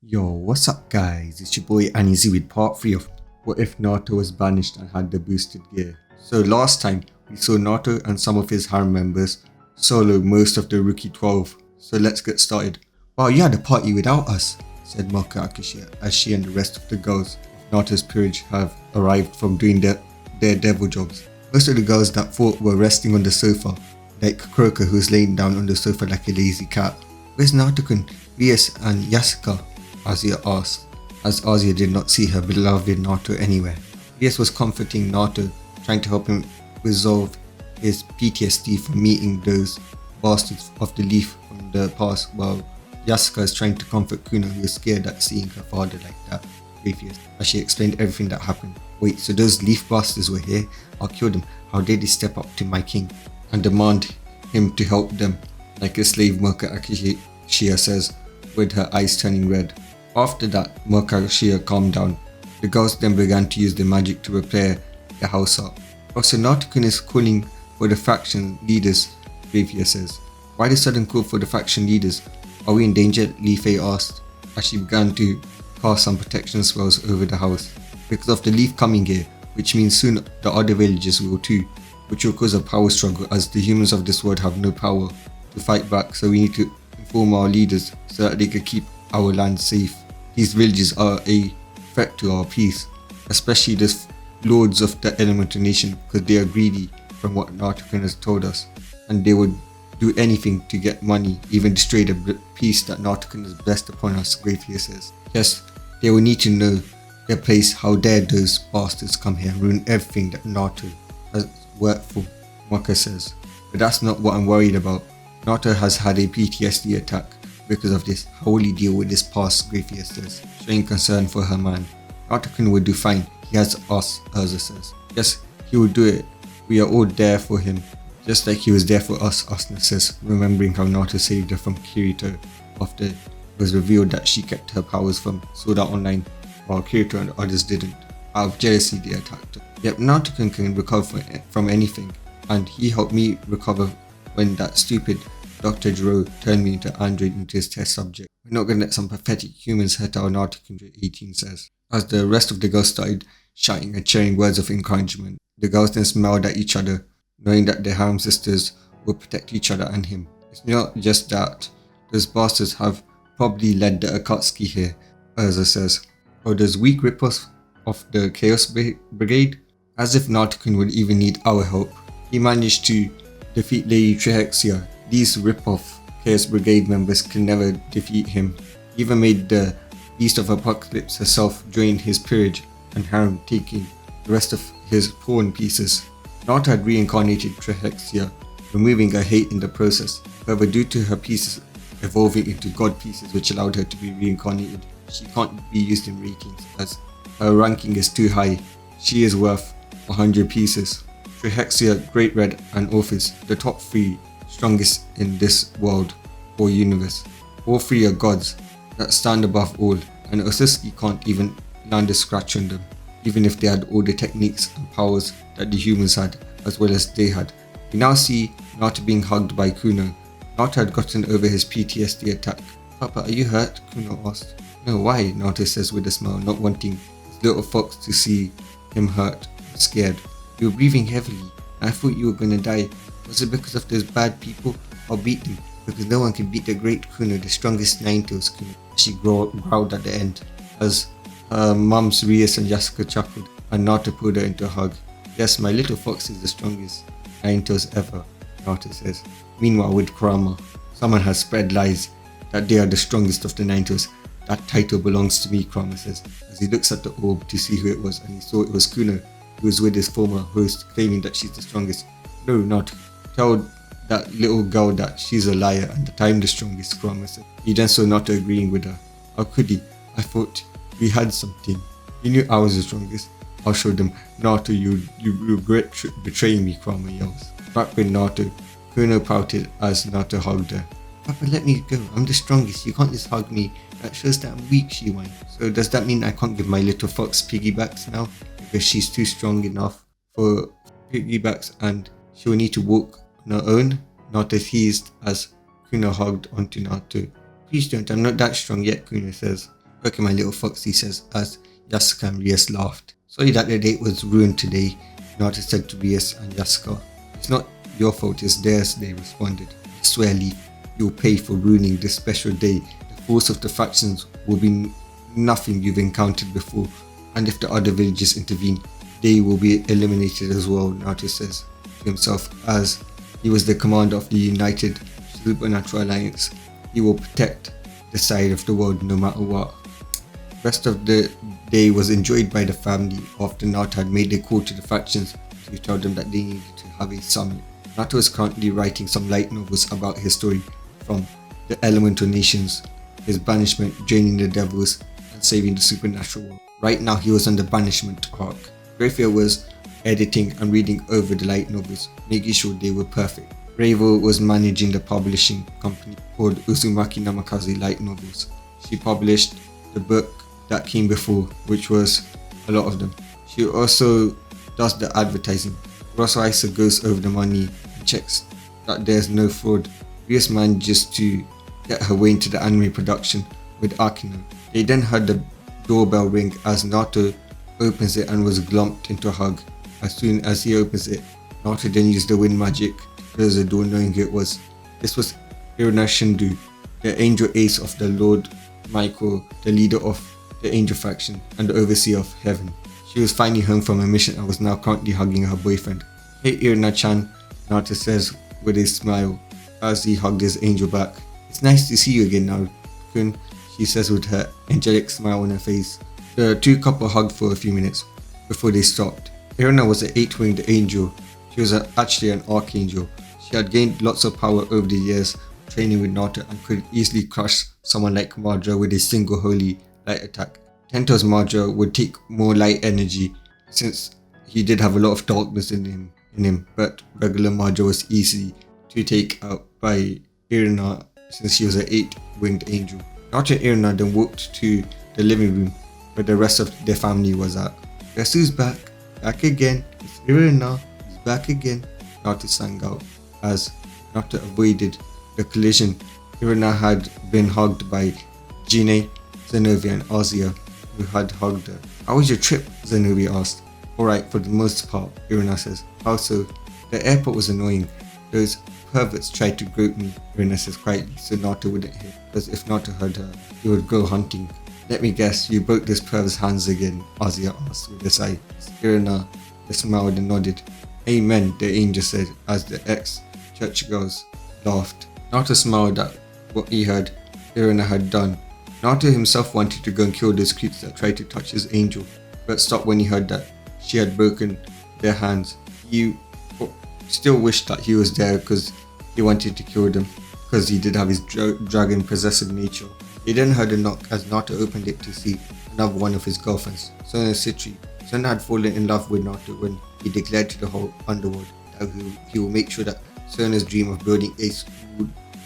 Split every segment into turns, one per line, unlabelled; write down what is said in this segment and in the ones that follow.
Yo, what's up guys? It's your boy Anizi with part 3 of What If Naruto Was Banished and Had the Boosted Gear. So last time, we saw Naruto and some of his harem members solo most of the Rookie 12. So let's get started. Wow, you had a party without us, said Maka Akishia as she and the rest of the girls of Naruto's peerage have arrived from doing their devil jobs. Most of the girls that fought were resting on the sofa, like Kutoka, who's laying down on the sofa like a lazy cat. Where's Naruto-kun, Rias and Yasaka? Azia asked, as Azia did not see her beloved Naruto anywhere. Rias was comforting Naruto, trying to help him resolve his PTSD from meeting those bastards of the leaf from the past, while Yasaka is trying to comfort Kuno, who is scared at seeing her father like that, grayfia, as she explained everything that happened. Wait, so those leaf bastards were here? I'll kill them. How dare they step up to my king and demand him to help them, like a slave, Moka Akishia says, with her eyes turning red. After that, Moka Akishia calmed down. The girls then began to use the magic to repair the house up. Also, Naruto-kun is calling for the faction leaders, grayfia says. Why the sudden call for the faction leaders? Are we in danger? Li Fei asked, as she began to cast some protection spells over the house. Because of the leaf coming here, which means soon the other villages will too, which will cause a power struggle as the humans of this world have no power to fight back, so we need to inform our leaders so that they can keep our land safe. These villages are a threat to our peace, especially the lords of the elemental nation, because they are greedy from what Naruto-kun has told us, and they would do anything to get money, even destroy the peace that Naruto-kun has blessed upon us, grayfia says. Yes, they will need to know their place. How dare those bastards come here and ruin everything that Naruto has worked for, Maka says. But that's not what I'm worried about. Naruto has had a PTSD attack because of this. How will he deal with this past, grayfia says, showing concern for her man. Naruto-kun will do fine. He has us, Urza says. Yes, he will do it. We are all there for him, just like he was there for us, Asuna says, remembering how Naruto saved her from Kirito after it was revealed that she kept her powers from Sword Art Online, while Kirito and others didn't. Out of jealousy, they attacked her. Yep, Naruto-kun can recover from anything, and he helped me recover when that stupid Dr. Jiro turned me into android into his test subject. We're not gonna let some pathetic humans hurt our Naruto-kun, 18 says. As the rest of the girls started shouting and cheering words of encouragement, the girls then smiled at each other, knowing that their harem sisters will protect each other and him. It's not just that. Those bastards have probably led the Akatsuki here, Urza says. Or those weak ripoffs of the Chaos Brigade? As if Naruto-kun would even need our help. He managed to defeat Lady Trihexia. These rip-off Chaos Brigade members can never defeat him. He even made the Beast of Apocalypse herself join his peerage and harem, taking the rest of his pawn pieces. Naruto had reincarnated Trihexia, removing her hate in the process. However, due to her pieces evolving into god pieces which allowed her to be reincarnated, she can't be used in ratings as her ranking is too high. She is worth 100 pieces. Trihexia, Great Red and Orpheus, the top 3 strongest in this world or universe. All 3 are gods that stand above all, and Akatsuki can't even land a scratch on them, even if they had all the techniques and powers that the humans had, as well as they had. We now see Naruto being hugged by Kuno. Naruto had gotten over his PTSD attack. Papa, are you hurt? Kuno asked. No, why? Naruto says with a smile, not wanting his little fox to see him hurt and scared. You were breathing heavily, and I thought you were gonna die. Was it because of those bad people? I'll beat them, because no one can beat the great Kuno, the strongest Nine-Tails Kuno. She growled at the end, as her mums Rias and Yasaka chuckled, and Naruto pulled her into a hug. Yes, my little fox is the strongest Nine-Tails ever, Naruto says. Meanwhile, with Kurama, someone has spread lies that they are the strongest of the Nine-Tails. That title belongs to me, Kurama says, as he looks at the orb to see who it was, and he saw it was Kuno, who was with his former host, claiming that she's the strongest. No, not. Tell that little girl that she's a liar and that I'm the strongest, Kurama said. He then saw Naruto agreeing with her. How could he? I thought we had something. He knew I was the strongest. I'll show them. Naruto, you regret betraying me, Kurama yells. Back with Naruto, Kuno pouted as Naruto hugged her. Papa, let me go. I'm the strongest. You can't just hug me. That shows that I'm weak, she whined. So does that mean I can't give my little fox piggybacks now? Because she's too strong enough for piggybacks and she will need to walk on her own? Naruto teased as Kuno hugged onto Naruto. Please don't, I'm not that strong yet, Kuno says. Look at my little fox, he says, as Yasaka and Rias laughed. Sorry that the date was ruined today, Naruto said to Rias and Yasaka. It's not your fault, it's theirs, they responded. I swear, Leaf, you'll pay for ruining this special day. The force of the factions will be nothing you've encountered before, and if the other villages intervene, they will be eliminated as well, Naruto says to himself as he was the commander of the United Supernatural Alliance. He will protect the side of the world no matter what. The rest of the day was enjoyed by the family after Naruto had made a call to the factions to tell them that they needed to have a summit. Naruto was currently writing some light novels about his story from the elemental nations, his banishment, joining the devils, and saving the supernatural world. Right now he was on the banishment arc. Grayfia was editing and reading over the light novels, making sure they were perfect. Ravo was managing the publishing company called Uzumaki Namikaze Light Novels. She published the book that came before, which was a lot of them. She also does the advertising. Rosso goes over the money and checks that there's no fraud. Rias manages to get her way into the anime production with Akeno. They then heard the doorbell ring as Naruto opens it and was glumped into a hug. As soon as he opens it, Naruto then used the wind magic to close the door, knowing who it was. This was Irina Shindo, the angel ace of the Lord Michael, the leader of the angel faction and the overseer of heaven. She was finally home from a mission and was now currently hugging her boyfriend. Hey Irina-chan, Naruto says with a smile as he hugged his angel back. It's nice to see you again, Naruto-kun, she says with her angelic smile on her face. The two couple hugged for a few minutes before they stopped. Irina was an 8-winged angel. She was actually an archangel. She had gained lots of power over the years training with Naruto and could easily crush someone like Madara with a single holy light attack. Tento's Madara would take more light energy since he did have a lot of darkness in him, but regular Madara was easy to take out by Irina since she was an 8-winged angel. Naruto and Irina then walked to the living room where the rest of their family was at. Guess who's back? Back again. It's Irina. He's back again. Naruto sang out as Naruto avoided the collision. Irina had been hugged by Jine, Xenovia and Azia, who had hugged her. How was your trip? Xenovia asked. Alright, for the most part, Irina says. How so? The airport was annoying. Those perverts tried to grope me, Irina says quietly, so Naruto wouldn't hear, because if Naruto heard her, he would go hunting. Let me guess, you broke this pervert's hands again, Azia asked with a sigh. Irina just smiled and nodded. Amen, the angel said, as the ex-church girls laughed. Naruto smiled at what he heard Irina had done. Naruto himself wanted to go and kill those creeps that tried to touch his angel, but stopped when he heard that she had broken their hands. He still wished that he was there because he wanted to kill them, because he did have his dragon possessive nature. He then heard a knock as Naruto opened it to see another one of his girlfriends, Sona Citri. Sona had fallen in love with Naruto when he declared to the whole underworld that he will make sure that Sona's dream of building a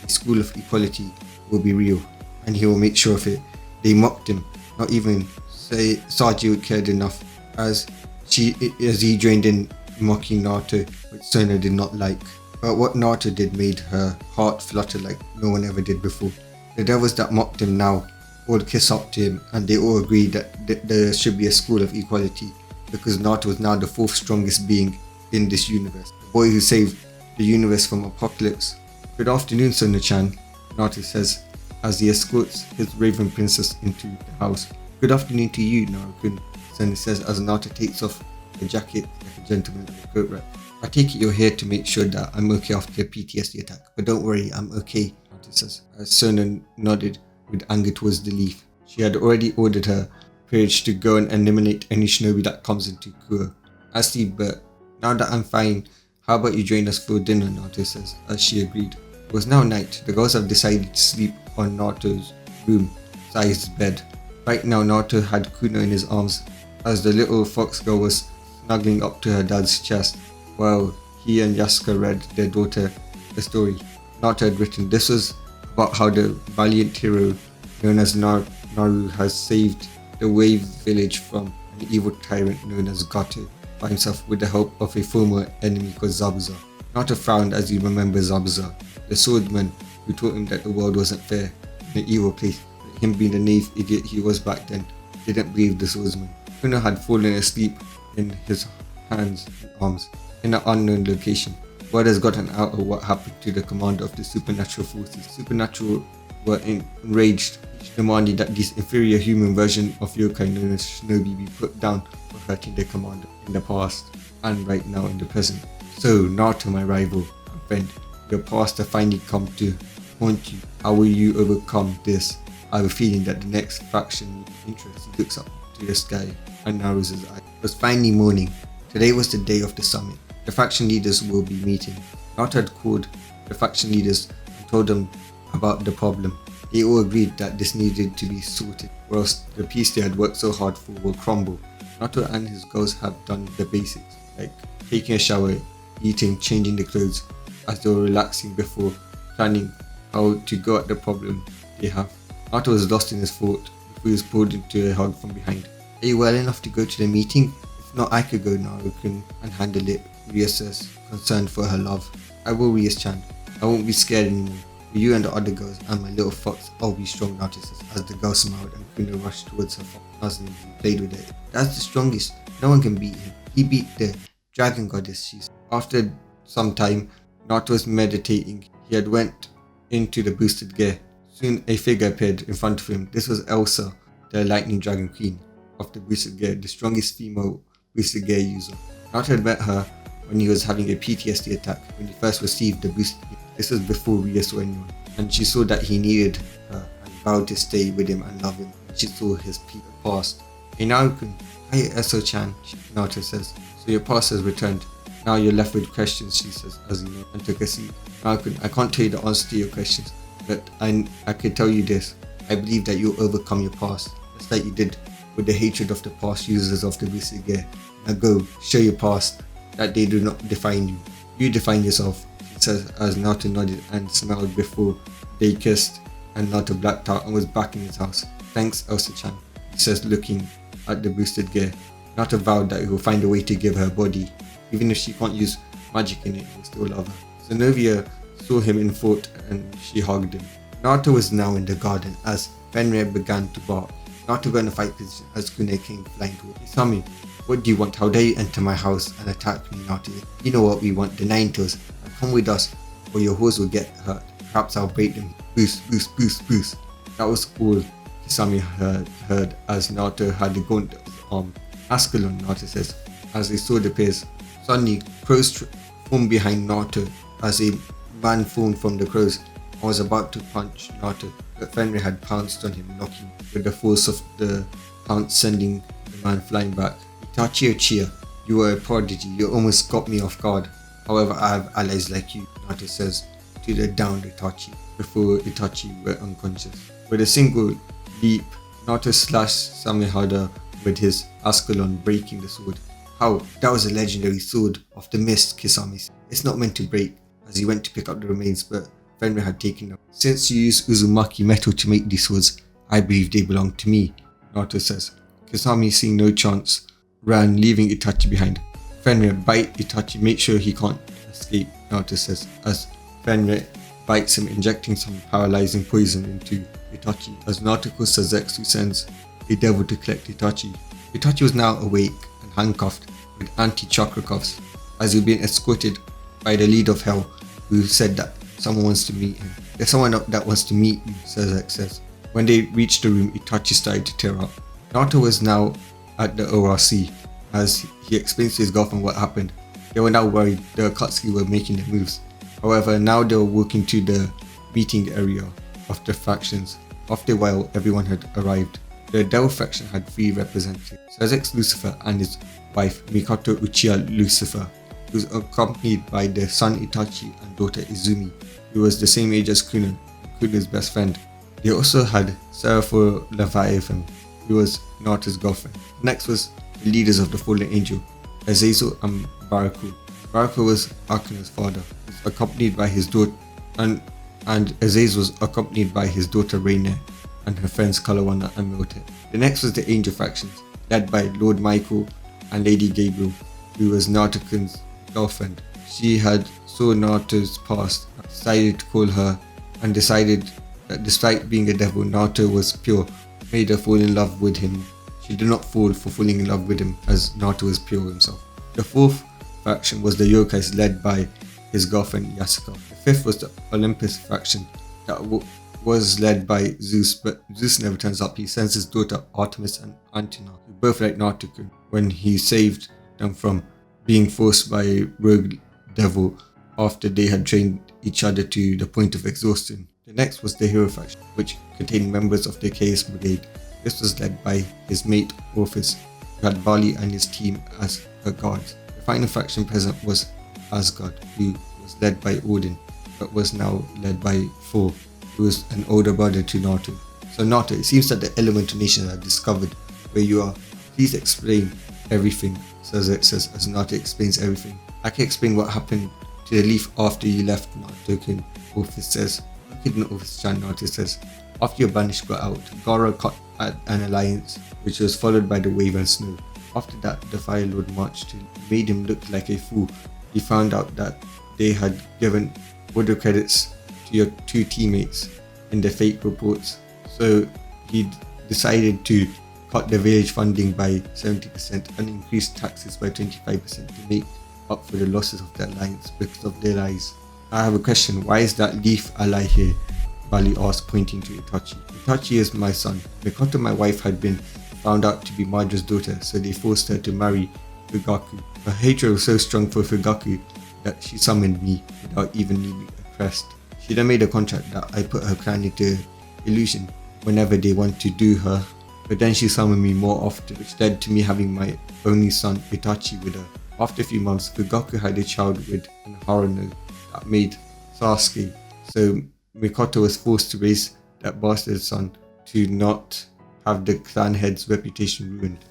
school of equality will be real, and he will make sure of it. They mocked him, not even Saji cared enough as he joined in mocking Naruto, which Sona did not like. But what Naruto did made her heart flutter like no one ever did before. The devils that mocked him now all kiss up to him, and they all agreed that there should be a school of equality because Naruto was now the 4th strongest being in this universe. The boy who saved the universe from apocalypse. Good afternoon, Sona-chan, Naruto says as he escorts his raven princess into the house. Good afternoon to you, Naruto-kun, Sona says as Naruto takes off the jacket like a gentleman with a coat rack. I take it you're here to make sure that I'm okay after the PTSD attack, but don't worry, I'm okay, Naruto says as Sona nodded with anger towards the leaf. She had already ordered her page to go and eliminate any shinobi that comes into Kuro. I see, but now that I'm fine, how about you join us for dinner, Naruto says as she agreed. It was now night. The girls have decided to sleep on Naruto's room-sized bed. Right now Naruto had Kuno in his arms as the little fox girl was snuggling up to her dad's chest while he and Yasaka read their daughter the story Naruto had written. This was about how the valiant hero known as Naru has saved the Wave village from an evil tyrant known as Gato by himself with the help of a former enemy called Zabuza. Naruto frowned as he remembered Zabuza, the swordman who taught him that the world wasn't fair in an evil place. him being the naive idiot he was back then, didn't believe the swordsman. Kuno had fallen asleep in his hands and arms in an unknown location. Word has gotten out of what happened to the commander of the supernatural forces. Supernatural were enraged, demanding that this inferior human version of yokai known as shinobi be put down for hurting their commander in the past and right now in the present. So Naruto, my rival and friend, your past has finally come to haunt you. How will you overcome this? I have a feeling that the next faction interest. He looks up to the sky and narrows his eyes. It was finally morning. Today was the day of the summit. The faction leaders will be meeting. Naruto had called the faction leaders and told them about the problem. They all agreed that this needed to be sorted, or else the peace they had worked so hard for will crumble. Naruto and his girls have done the basics, like taking a shower, eating, changing the clothes, as they were relaxing before planning how to go at the problem they have. Naruto was lost in his thought before he was pulled into a hug from behind. Are you well enough to go to the meeting? If not, I could go now and handle it, Rias says, concerned for her love. I will, Rias-chan. I won't be scared anymore. For you and the other girls and my little fox, I'll be strong, Naruto says, as the girl smiled and Kuno rushed towards her fox, nuzzling and played with it. That's the strongest. No one can beat him. He beat the dragon goddess, she said. After some time, Naruto was meditating. He had went into the boosted gear. Soon a figure appeared in front of him. This was Elsa, the lightning dragon queen of the boosted gear, the strongest female boosted gear user. Naruto had met her when he was having a PTSD attack when he first received the boosted gear. This was before Rias or anyone, and she saw that he needed her and vowed to stay with him and love him. She saw his past. Hey Naruto, hi Eso-chan, Naruto says. So your past has returned. Now you're left with questions, she says, as he knows, and took a seat. Naruto, I can't tell you the answer to your questions, but I can tell you this. I believe that you'll overcome your past, just like you did with the hatred of the past users of the boosted gear. Now go, show your past, that they do not define you. You define yourself, she says as Naruto nodded and smiled before they kissed, and Naruto blacked out and was back in his house. Thanks, Elsa-chan, he says, looking at the boosted gear. Naruto vowed that he will find a way to give her a body. Even if she can't use magic in it, he will still love her. Xenovia saw him in thought and she hugged him. Naruto was now in the garden as Fenrir began to bark. Naruto got in a fight position as Kuno came flying toward him. Isami, what do you want? How dare you enter my house and attack me, Naruto? You know what we want, the 9 toes. Now come with us or your horse will get hurt. Perhaps I'll break them. Boost, boost, boost, boost. That was all Isami heard as Naruto had the gauntlet arm. Ascalon, Naruto says, as they saw the pairs. Suddenly, crows formed behind Naruto as a man formed from the crows and was about to punch Naruto, but Fenrir had pounced on him, knocking with the force of the pounce sending the man flying back. Itachi Uchiha, you were a prodigy, you almost got me off guard. However, I have allies like you, Naruto says to the downed Itachi, before Itachi were unconscious. With a single leap, Naruto slashed Samehada with his Ascalon, breaking the sword. How? That was a legendary sword of the mist, Kisame. It's not meant to break, as he went to pick up the remains, but Fenrir had taken them. Since you used uzumaki metal to make these swords, I believe they belong to me, Naruto says. Kisame, seeing no chance, ran, leaving Itachi behind. Fenrir, bite Itachi, make sure he can't escape, Naruto says, as Fenrir bites him, injecting some paralyzing poison into Itachi, as Naruto Sazexu sends a devil to collect Itachi. Itachi was now awake and handcuffed with anti-chakra cuffs, as he was being escorted by the leader of hell, who said that someone wants to meet him. There's someone that wants to meet you, Sazek says. When they reached the room, Itachi started to tear up. Naruto was now at the ORC, as he explains to his girlfriend what happened. They were now worried the Akatsuki were making their moves. However, now they were walking to the meeting area of the factions. After a while, everyone had arrived. The Devil faction had 3 representatives, Sazek's Lucifer and his wife Mikoto Uchiha Lucifer, who was accompanied by their son Itachi and daughter Izumi, who was the same age as Kuno, Kuno's best friend. They also had Seraphor Leviathan, who was Naruto's girlfriend. Next was the leaders of the Fallen Angel, Azazel and Baraku. Baraku was Akeno's father, who was accompanied by his daughter, and Azazel was accompanied by his daughter Reina and her friends Kalawana and Milton. The next was the Angel factions, led by Lord Michael and Lady Gabriel, who was Naruto's girlfriend. She had saw Naruto's past and decided to call her and decided that despite being a devil, Naruto was pure, made her fall in love with him. She did not fall for falling in love with him, as Naruto was pure himself. The fourth faction was the yokais, led by his girlfriend Yasaka. The fifth was the Olympus faction that was led by Zeus, but Zeus never turns up. He sends his daughter Artemis and Antenna, who both like Naruto, when he saved them from being forced by a rogue devil after they had trained each other to the point of exhaustion. The next was the hero faction, which contained members of the Chaos Brigade. This was led by his mate Orpheus, who had Vali and his team as her guards. The final faction present was Asgard, who was led by Odin, but was now led by Thor, who was an older brother to Naruto. So Naruto, it seems that the elemental nations have discovered where you are. Please explain everything, says as Naruto explains everything. I can explain what happened to the leaf after you left, Naruto, Orpheus says. Hidden Orpheus-chan, Naruto says. After your banished got out, Gaara cut an alliance, which was followed by the wave and snow. After that, the Fire Lord marched to made him look like a fool. He found out that they had given order credits to your two teammates in the fake reports, so he decided to cut the village funding by 70% and increase taxes by 25% to make up for the losses of the alliance because of their lies. I have a question, why is that leaf ally here? Vali asked, pointing to Itachi. Itachi is my son. Mikoto, my wife, had been found out to be Madra's daughter, so they forced her to marry Fugaku. Her hatred was so strong for Fugaku that she summoned me without even needing a crest. She then made a contract that I put her clan into illusion whenever they want to do her, but then she summoned me more often, which led to me having my only son Itachi with her. After a few months, Fugaku had a child with an harem that made Sasuke, so Mikoto was forced to raise that bastard son to not have the clan head's reputation ruined.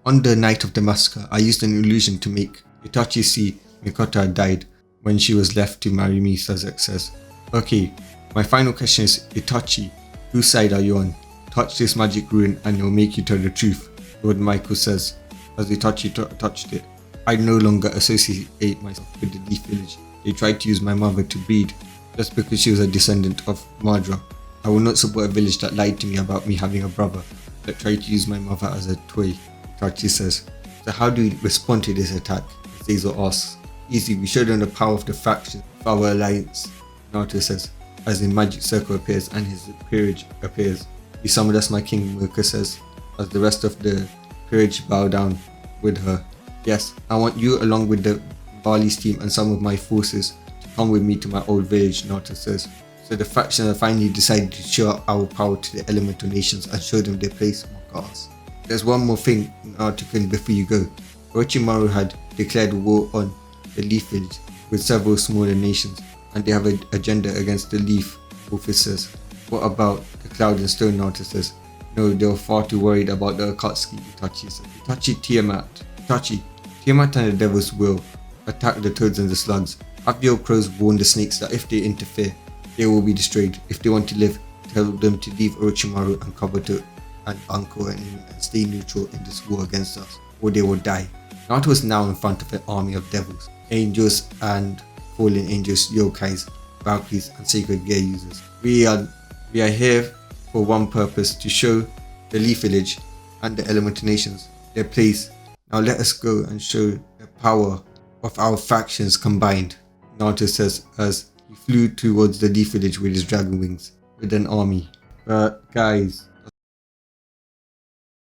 On the night of the massacre, I used an illusion to make Itachi see Mikoto had died when she was left to marry me, Sazek says. Okay, my final question is, Itachi, whose side are you on? Touch this magic rune and it'll make you tell the truth, Lord Michael says, as Itachi touched it. I no longer associate myself with the Leaf Village. They tried to use my mother to breed, just because she was a descendant of Madra. I will not support a village that lied to me about me having a brother, that tried to use my mother as a toy, Itachi says. So how do we respond to this attack? Seizo asks. Easy, we show them the power of the faction of our alliance, Naruto says, as the magic circle appears and his peerage appears. You summoned us, my king, Moka says, as the rest of the peerage bow down with her. Yes, I want you along with the Vali's team and some of my forces to come with me to my old village, Naruto says. So the faction have finally decided to show our power to the elemental nations and show them their place among us. There's one more thing, Naruto, before you go. Orochimaru had declared war on the Leaf Village with several smaller nations, and they have an agenda against the Leaf, Orpheus says. What about the Cloud and Stone, Naruto says. No, they were far too worried about the Akatsuki, Itachi says. Itachi, Tiamat and the Devil's will attack the toads and the slugs. Have your crows warn the snakes that if they interfere, they will be destroyed. If they want to live, tell them to leave Orochimaru and Kabuto and Anko and stay neutral in this war against us, or they will die. Naruto was now in front of an army of devils, angels and fallen angels, yokais, Valkyries and sacred gear users. We are here for one purpose, to show the Leaf Village and the elemental nations their place. Now let us go and show the power of our factions combined, Naruto says as he flew towards the Leaf Village with his dragon wings with an army. But guys,